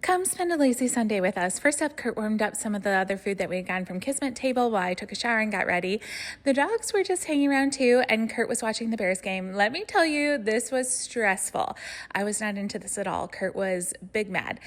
Come spend a lazy Sunday with us. First up, Kurt warmed up some of the other food that we had gotten from Kismet Table while I took a shower and got ready. The dogs were just hanging around too, and Kurt was watching the Bears game. Let me tell you, this was stressful. I was not into this at all. Kurt was big mad.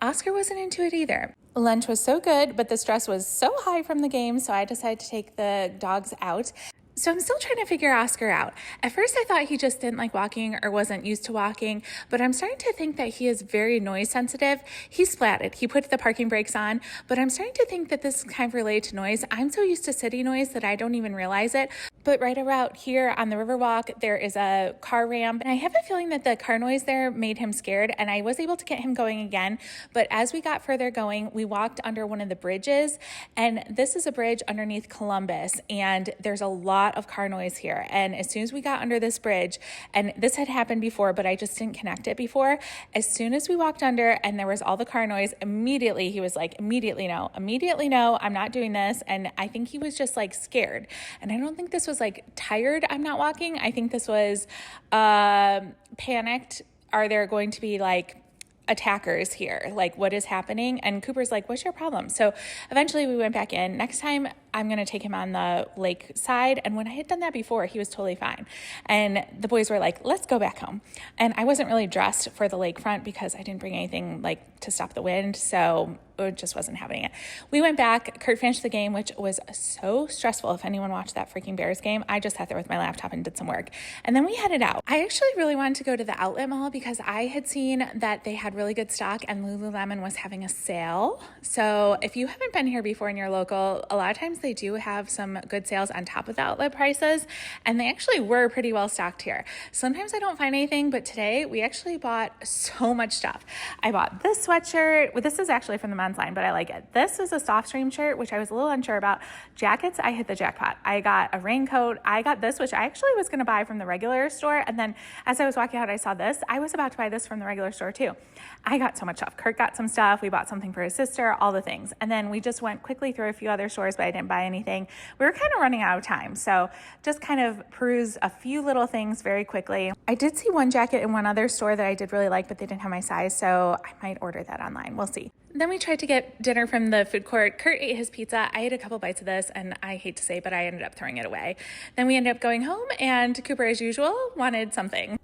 Oscar wasn't into it either. Lunch was so good, but the stress was so high from the game, so I decided to take the dogs out. So I'm still trying to figure Oscar out. At first I thought he just didn't like walking or wasn't used to walking, but I'm starting to think that he is very noise sensitive. He splatted. He put the parking brakes on, but I'm starting to think that this is kind of related to noise. I'm so used to city noise that I don't even realize it. But right about here on the Riverwalk, there is a car ramp, and I have a feeling that the car noise there made him scared, and I was able to get him going again. But as we got further going, we walked under one of the bridges, and this is a bridge underneath Columbus, and there's a lot of car noise here. And as soon as we got under this bridge, and this had happened before, but I just didn't connect it before, as soon as we walked under and there was all the car noise, immediately he was like, immediately no, I'm not doing this. And I think he was just like scared. And I don't think this was like tired, I'm not walking. I think this was panicked. Are there going to be like attackers here? Like, what is happening? And Cooper's like, what's your problem? So eventually we went back in. Next time I'm going to take him on the lake side. And when I had done that before, he was totally fine. And the boys were like, let's go back home. And I wasn't really dressed for the lakefront because I didn't bring anything like to stop the wind. So it just wasn't happening it. We went back. Kurt finished the game, which was so stressful. If anyone watched that freaking Bears game, I just sat there with my laptop and did some work. And then we headed out. I actually really wanted to go to the outlet mall because I had seen that they had really good stock and Lululemon was having a sale. So if you haven't been here before and you're local, a lot of times they do have some good sales on top of the outlet prices. And they actually were pretty well stocked here. Sometimes I don't find anything, but today we actually bought so much stuff. I bought this sweatshirt. Well, this is actually from the men's line, but I like it. This is a soft stream shirt, which I was a little unsure about. Jackets, I hit the jackpot. I got a raincoat. I got this, which I actually was going to buy from the regular store. And then as I was walking out, I saw this. I was about to buy this from the regular store too. I got so much stuff. Kurt got some stuff. We bought something for his sister, all the things. And then we just went quickly through a few other stores, but I didn't buy anything. We were kind of running out of time. So just kind of peruse a few little things very quickly. I did see one jacket in one other store that I did really like, but they didn't have my size. So I might order that online. We'll see. Then we tried to get dinner from the food court. Kurt ate his pizza. I ate a couple bites of this, and I hate to say, but I ended up throwing it away. Then we ended up going home, and Cooper, as usual, wanted something.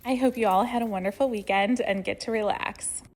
I hope you all had a wonderful weekend and get to relax.